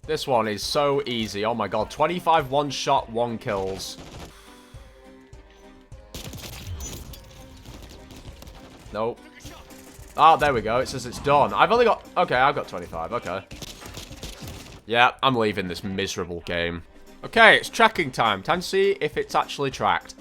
This one is so easy. Oh my god. 25 one-shot, 1 kills. Nope. Ah, there we go. It says it's done. I've only got... Okay, I've got 25. Okay. Yeah, I'm leaving this miserable game. Okay, it's tracking time. Time to see if it's actually tracked.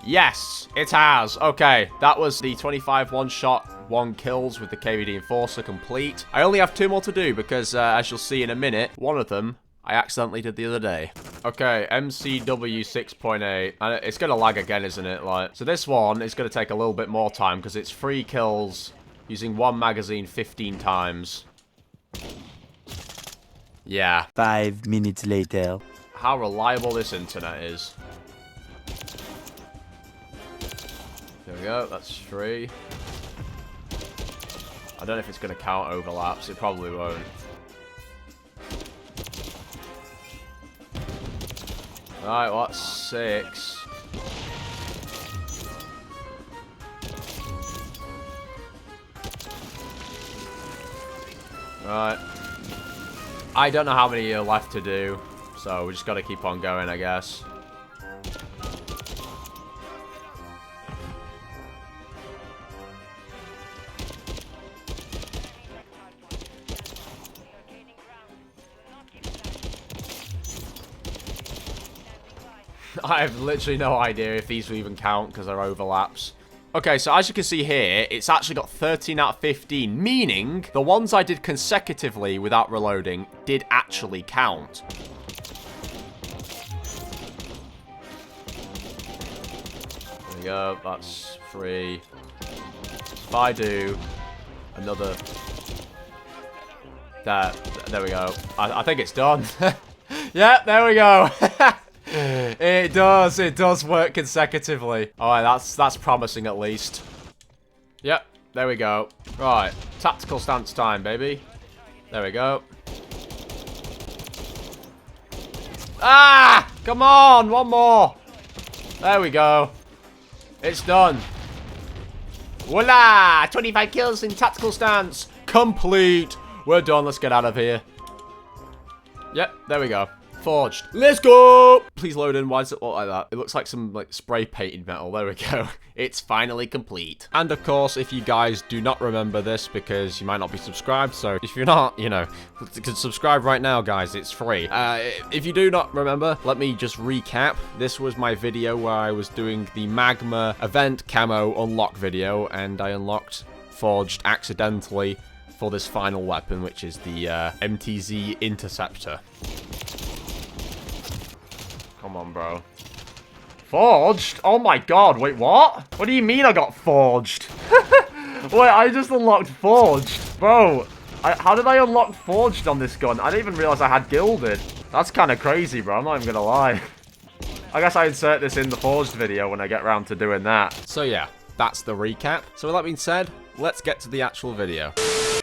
Yes, it has. Okay, that was the 25 one-shot, 1 kills with the KVD Enforcer complete. I only have 2 more to do because, as you'll see in a minute, one of them I accidentally did the other day. Okay, MCW 6.8. And it's going to lag again, isn't it? Like, so this one is going to take a little bit more time because it's 3 kills using 1 magazine 15 times. Yeah. 5 minutes later. How reliable this internet is. There we go, that's 3. I don't know if it's going to count overlaps. It probably won't. Right, what's 6? Right. I don't know how many are left to do, so we just got to keep on going, I guess. I have literally no idea if these will even count because they're overlaps. Okay, so as you can see here, it's actually got 13 out of 15, meaning the ones I did consecutively without reloading did actually count. There we go, that's 3. If I do another... There we go. I think it's done. Yeah, there we go. It does work consecutively. Alright, that's promising at least. Yep, there we go. Right, tactical stance time, baby. There we go. Ah! Come on, one more. There we go. It's done. Voila! 25 kills in tactical stance. Complete. We're done, let's get out of here. Yep, there we go. Forged. Let's go! Please load in. Why does it look like that? It looks like some like spray painted metal. There we go. It's finally complete. And of course, if you guys do not remember this because you might not be subscribed, so if you're not, you know, you can subscribe right now, guys. It's free. If you do not remember, let me just recap. This was my video where I was doing the Magma event camo unlock video, and I unlocked Forged accidentally for this final weapon, which is the MTZ Interceptor. Come on, bro. Forged? Oh my god, wait, what? What do you mean I got forged? Wait, I just unlocked forged. Bro, how did I unlock forged on this gun? I didn't even realize I had gilded. That's kind of crazy, bro. I'm not even gonna lie. I guess I insert this in the forged video when I get around to doing that. So yeah, that's the recap. So with that being said, let's get to the actual video.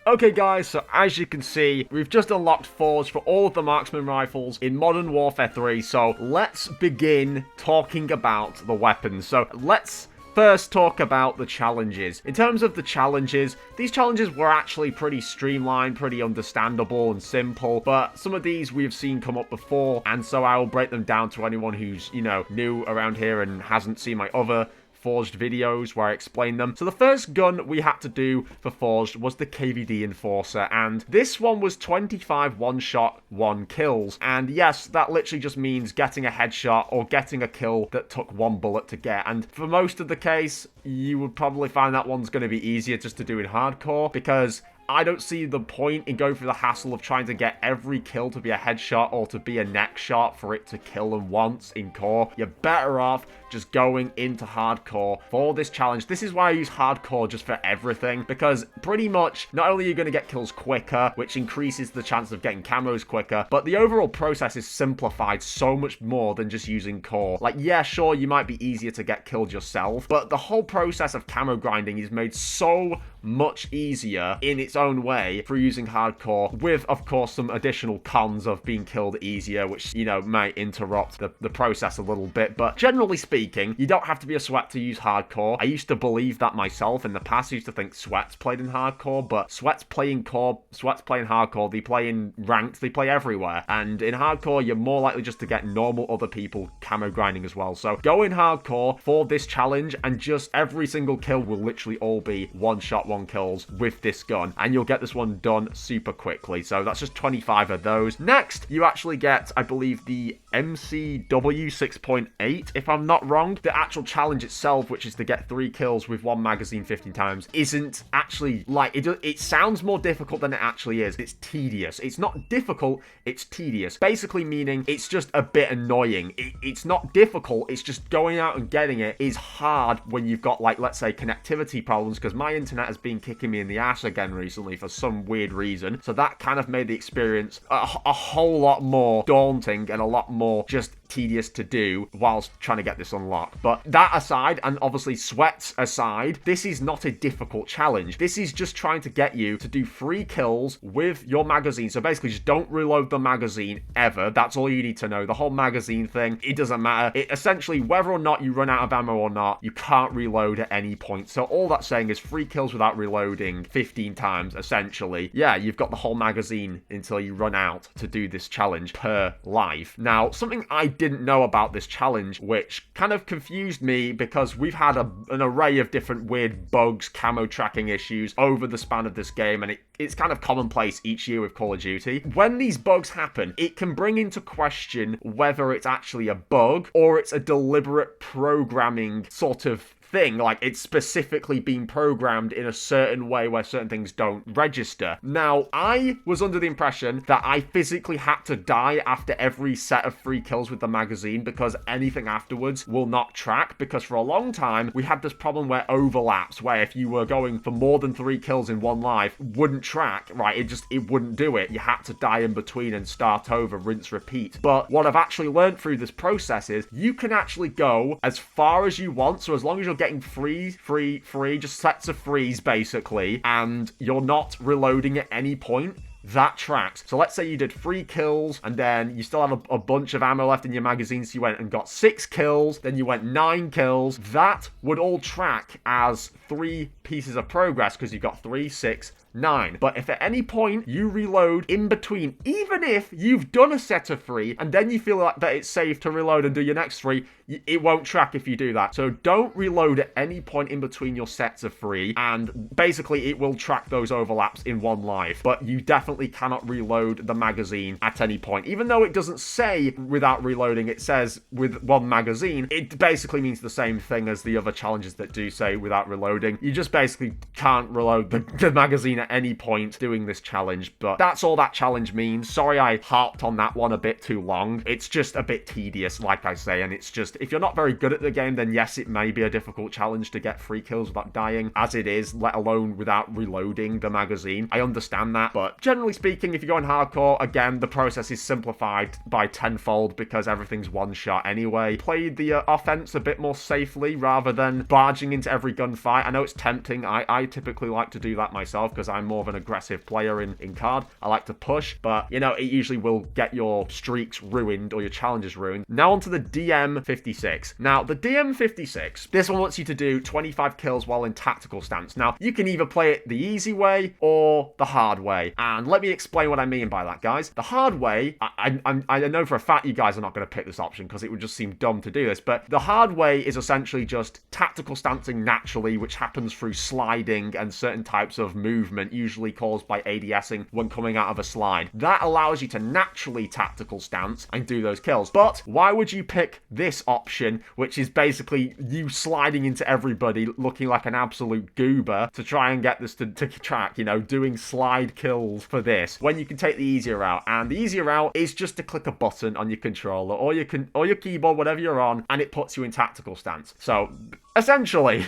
Okay guys, so as you can see, we've just unlocked Forged for all of the Marksman rifles in Modern Warfare 3, so let's begin talking about the weapons. So let's first talk about the challenges. In terms of the challenges, these challenges were actually pretty streamlined, pretty understandable and simple, but some of these we've seen come up before, and so I will break them down to anyone who's, you know, new around here and hasn't seen my other Forged videos where I explain them. So the first gun we had to do for Forged was the KVD Enforcer, and this one was 25 one-shot, 1 kills. And yes, that literally just means getting a headshot or getting a kill that took 1 bullet to get. And for most of the case, you would probably find that one's going to be easier just to do in hardcore, because I don't see the point in going through the hassle of trying to get every kill to be a headshot or to be a neck shot for it to kill them once in core. You're better off just going into hardcore for this challenge. This is why I use hardcore just for everything, because pretty much not only are you going to get kills quicker, which increases the chance of getting camos quicker, but the overall process is simplified so much more than just using core. Like, yeah, sure, you might be easier to get killed yourself, but the whole process of camo grinding is made so much easier in its own way through using hardcore, with, of course, some additional cons of being killed easier, which, you know, might interrupt the process a little bit. But generally speaking, you don't have to be a sweat to use hardcore. I used to believe that myself in the past. I used to think sweats played in hardcore, but sweats play in hardcore, they play in ranked, they play everywhere. And in hardcore, you're more likely just to get normal other people camo grinding as well. So go in hardcore for this challenge, and just every single kill will literally all be one shot, one kills with this gun, and you'll get this one done super quickly. So that's just 25 of those. Next, you actually get, I believe, the MCW 6.8, if I'm not wrong. The actual challenge itself, which is to get 3 kills with one magazine 15 times, isn't actually like it sounds more difficult than it actually is. It's tedious. It's not difficult, it's tedious. Basically meaning it's just a bit annoying. It's not difficult, it's just going out and getting it is hard when you've got, like, let's say, connectivity problems, because my internet has been kicking me in the ass again recently for some weird reason. So that kind of made the experience a whole lot more daunting and a lot more just tedious to do whilst trying to get this unlocked. But that aside, and obviously sweats aside, this is not a difficult challenge. This is just trying to get you to do 3 kills with your magazine. So basically just don't reload the magazine ever. That's all you need to know. The whole magazine thing, it doesn't matter. It essentially, whether or not you run out of ammo or not, you can't reload at any point. So all that's saying is 3 kills without reloading 15 times, essentially. Yeah, you've got the whole magazine until you run out to do this challenge per life. Now, something I didn't know about this challenge, which kind of confused me, because we've had an array of different weird bugs, camo tracking issues over the span of this game, and it's kind of commonplace each year with Call of Duty. When these bugs happen, it can bring into question whether it's actually a bug or it's a deliberate programming sort of thing, like it's specifically been programmed in a certain way where certain things don't register. Now, I was under the impression that I physically had to die after every set of 3 kills with the magazine, because anything afterwards will not track, because for a long time we had this problem where overlaps, where if you were going for more than 3 kills in one life, wouldn't track, right? It wouldn't do it. You had to die in between and start over, rinse, repeat. But what I've actually learned through this process is you can actually go as far as you want, so as long as you're getting free, just sets of frees basically, and you're not reloading at any point, that tracks. So let's say you did 3 kills, and then you still have a bunch of ammo left in your magazine, so you went and got 6 kills, then you went 9 kills. That would all track as 3 pieces of progress, because you got 3, 6, 9. But if at any point you reload in between, even if you've done a set of 3, and then you feel like that it's safe to reload and do your next 3, it won't track if you do that. So don't reload at any point in between your sets of 3, and basically it will track those overlaps in one life. But you definitely cannot reload the magazine at any point. Even though it doesn't say without reloading, it says with one magazine, it basically means the same thing as the other challenges that do say without reloading. You just basically can't reload the magazine at any point doing this challenge. But that's all that challenge means. Sorry I harped on that one a bit too long. It's just a bit tedious, like I say, and it's just, if you're not very good at the game, then yes, it may be a difficult challenge to get 3 kills without dying, as it is, let alone without reloading the magazine. I understand that, but generally speaking, if you go in hardcore, again, the process is simplified by tenfold, because everything's one shot anyway. Play the offense a bit more safely rather than barging into every gunfight. I know it's tempting. I typically like to do that myself, because I'm more of an aggressive player in COD. I like to push, but, you know, it usually will get your streaks ruined or your challenges ruined. Now onto the DM56. Now, the DM56, this one wants you to do 25 kills while in tactical stance. Now, you can either play it the easy way or the hard way, and let me explain what I mean by that, guys. The hard way, I know for a fact you guys are not going to pick this option, because it would just seem dumb to do this, but the hard way is essentially just tactical stancing naturally, which happens through sliding and certain types of movement, usually caused by ADSing when coming out of a slide. That allows you to naturally tactical stance and do those kills. But why would you pick this option, which is basically you sliding into everybody looking like an absolute goober to try and get this to track, you know, doing slide kills for this, when you can take the easier route? And the easier route is just to click a button on your controller or your keyboard, whatever you're on, and it puts you in tactical stance. So essentially.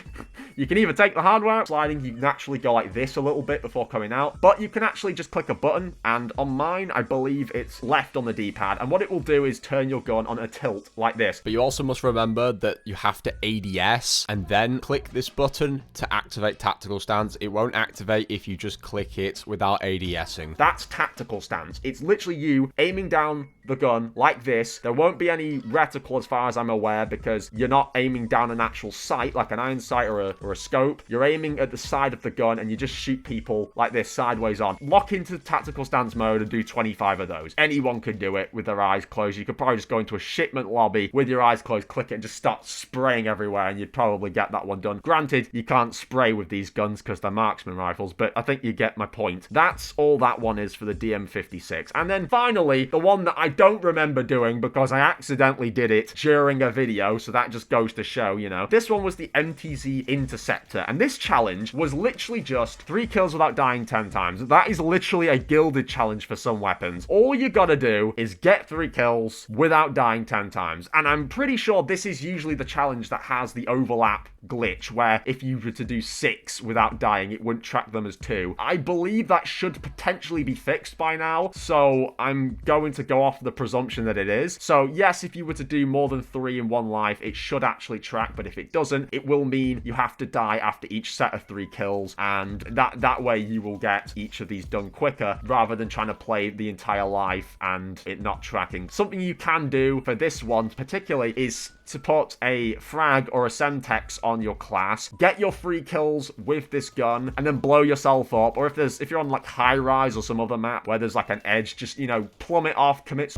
You can either take the hardware out, sliding, you naturally go like this a little bit before coming out, but you can actually just click a button, and on mine, I believe it's left on the D-pad, and what it will do is turn your gun on a tilt like this. But you also must remember that you have to ADS and then click this button to activate tactical stance. It won't activate if you just click it without ADSing. That's tactical stance. It's literally you aiming down the gun like this. There won't be any reticle as far as I'm aware because you're not aiming down an actual sight like an iron sight or a scope. You're aiming at the side of the gun and you just shoot people like this sideways on. Lock into tactical stance mode and do 25 of those. Anyone can do it with their eyes closed. You could probably just go into a shipment lobby with your eyes closed, click it and just start spraying everywhere and you'd probably get that one done. Granted, you can't spray with these guns because they're marksman rifles, but I think you get my point. That's all that one is for the DM56. And then finally, the one that I don't remember doing because I accidentally did it during a video, so that just goes to show, you know. This one was the MTZ Interceptor, and this challenge was literally just 3 kills without dying 10 times. That is literally a gilded challenge for some weapons. All you gotta do is get 3 kills without dying 10 times, and I'm pretty sure this is usually the challenge that has the overlap glitch, where if you were to do 6 without dying, it wouldn't track them as 2. I believe that should potentially be fixed by now, so I'm going to go off the presumption that it is. So yes, if you were to do more than 3 in one life, it should actually track, but if it doesn't, it will mean you have to die after each set of 3 kills, and that way you will get each of these done quicker, rather than trying to play the entire life and it not tracking. Something you can do for this one particularly is to put a frag or a semtex on your class, get your 3 kills with this gun, and then blow yourself up. Or if you're on like High Rise or some other map where there's like an edge, just, you know, plummet off, commit.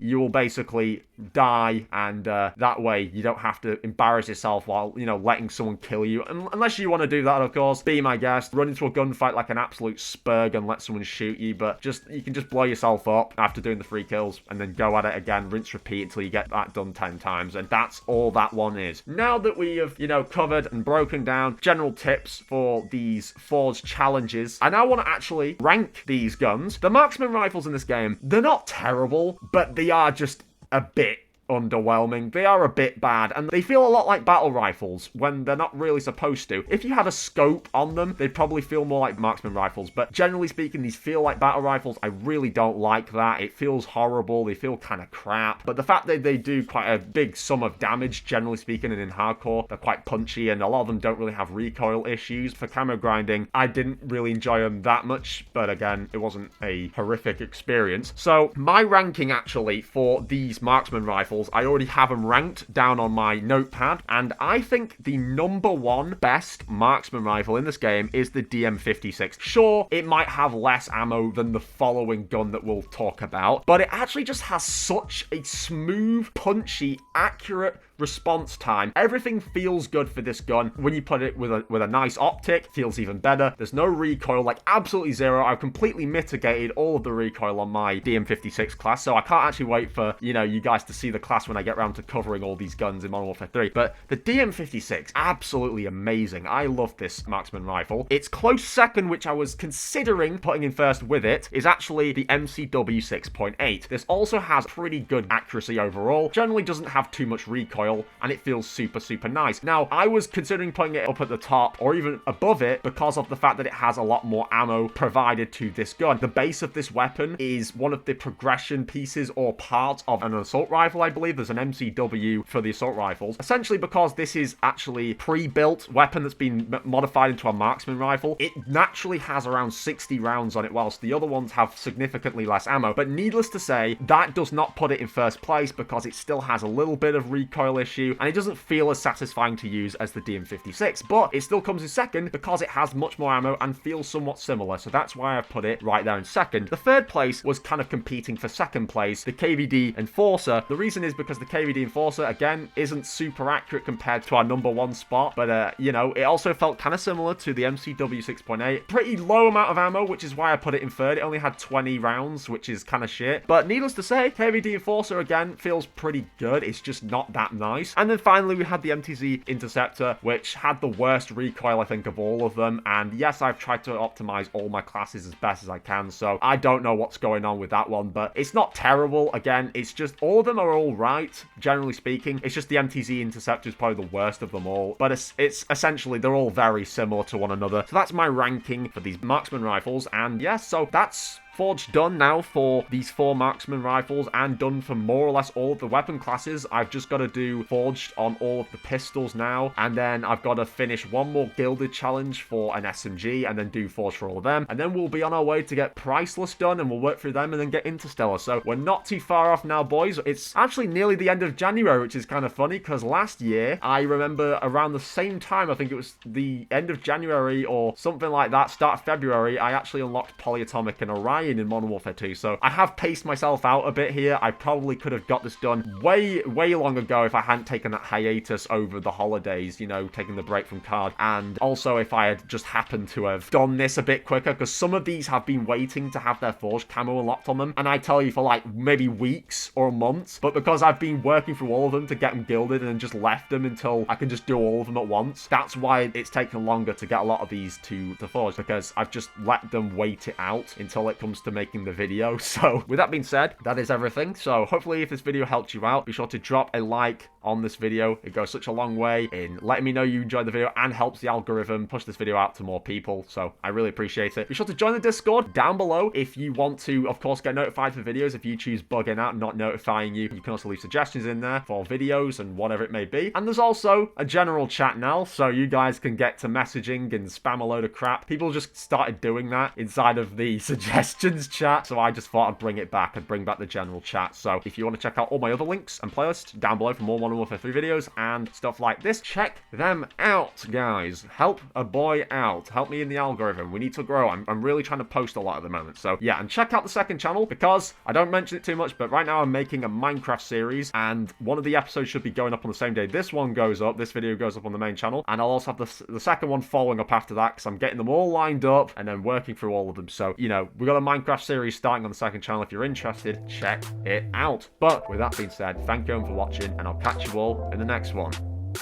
You will basically die, and that way you don't have to embarrass yourself while, you know, letting someone kill you. Unless you want to do that, of course. Be my guest. Run into a gunfight like an absolute spurg and let someone shoot you, but you can just blow yourself up after doing the 3 kills, and then go at it again, rinse, repeat until you get that done 10 times. And that's all that one is. Now that we have, you know, covered and broken down general tips for these Forge challenges, I now want to actually rank these guns. The marksman rifles in this game, they're not terrible, but they are just a bit underwhelming. They are a bit bad, and they feel a lot like battle rifles when they're not really supposed to. If you had a scope on them, they'd probably feel more like marksman rifles, but generally speaking, these feel like battle rifles. I really don't like that. It feels horrible. They feel kind of crap, but the fact that they do quite a big sum of damage, generally speaking, and in hardcore, they're quite punchy, and a lot of them don't really have recoil issues. For camo grinding, I didn't really enjoy them that much, but again, it wasn't a horrific experience. So my ranking actually for these marksman rifles, I already have them ranked down on my notepad, and I think the #1 best marksman rifle in this game is the DM56. Sure, it might have less ammo than the following gun that we'll talk about, but it actually just has such a smooth, punchy, accurate response time. Everything feels good for this gun. When you put it with a nice optic, it feels even better. There's no recoil, like absolutely zero. I've completely mitigated all of the recoil on my DM56 class, so I can't actually wait for, you know, you guys to see the class when I get around to covering all these guns in Modern Warfare 3. But the DM56, absolutely amazing. I love this marksman rifle. Its close second, which I was considering putting in first with it, is actually the MCW 6.8. This also has pretty good accuracy overall. Generally doesn't have too much recoil, and it feels super, super nice. Now, I was considering putting it up at the top or even above it because of the fact that it has a lot more ammo provided to this gun. The base of this weapon is one of the progression pieces or parts of an assault rifle, I believe. There's an MCW for the assault rifles. Essentially because this is actually pre-built weapon that's been modified into a marksman rifle, it naturally has around 60 rounds on it, whilst the other ones have significantly less ammo. But needless to say, that does not put it in first place because it still has a little bit of recoil issue, and it doesn't feel as satisfying to use as the DM56, but it still comes in second because it has much more ammo and feels somewhat similar, so that's why I've put it right there in second. The third place was kind of competing for second place, the KVD Enforcer. The reason is because the KVD Enforcer, again, isn't super accurate compared to our #1 spot, but, you know, it also felt kind of similar to the MCW 6.8. Pretty low amount of ammo, which is why I put it in third. It only had 20 rounds, which is kind of shit, but needless to say, KVD Enforcer, again, feels pretty good. It's just not that nice nice. And then finally, we had the MTZ Interceptor, which had the worst recoil, I think, of all of them. And yes, I've tried to optimize all my classes as best as I can, so I don't know what's going on with that one, but it's not terrible. Again, it's just all of them are all right, generally speaking. It's just the MTZ Interceptor is probably the worst of them all, but it's essentially, they're all very similar to one another. So that's my ranking for these Marksman rifles, and yes, so that's Forge done now for these 4 Marksman rifles and done for more or less all of the weapon classes. I've just got to do Forged on all of the pistols now, and then I've got to finish one more Gilded challenge for an SMG and then do Forge for all of them, and then we'll be on our way to get Priceless done, and we'll work through them and then get Interstellar. So we're not too far off now, boys. It's actually nearly the end of January, which is kind of funny because last year, I remember around the same time, I think it was the end of January or something like that, start of February, I actually unlocked Polyatomic and Orion in Modern Warfare 2, so I have paced myself out a bit here. I probably could have got this done way long ago if I hadn't taken that hiatus over the holidays, you know, taking the break from CARD, and also if I had just happened to have done this a bit quicker, because some of these have been waiting to have their Forged camo unlocked on them, and I tell you, for like maybe weeks or months, but because I've been working through all of them to get them gilded and then just left them until I can just do all of them at once, that's why it's taken longer to get a lot of these to Forge, because I've just let them wait it out until it comes to making the video. So with that being said, that is everything. So hopefully if this video helped you out, be sure to drop a like on this video. It goes such a long way in letting me know you enjoyed the video and helps the algorithm push this video out to more people, so I really appreciate it. Be sure to join the Discord down below if you want to, of course, get notified for videos. If you choose bugging out and not notifying you, you can also leave suggestions in there for videos and whatever it may be. And there's also a general chat now, so you guys can get to messaging and spam a load of crap. People just started doing that inside of the suggestions chat, so I just thought I'd bring it back and bring back the general chat. So if you want to check out all my other links and playlists down below for more Modern Warfare 3 videos and stuff like this, check them out, guys. Help a boy out. Help me in the algorithm. We need to grow. I'm really trying to post a lot at the moment. So yeah, and check out the second channel, because I don't mention it too much, but right now I'm making a Minecraft series, and one of the episodes should be going up on the same day this one goes up. This video goes up on the main channel, and I'll also have the second one following up after that, because I'm getting them all lined up and then working through all of them. So, you know, we've got a Minecraft series starting on the second channel. If you're interested, check it out. But with that being said, thank you for watching, and I'll catch you all in the next one.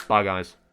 Bye, guys.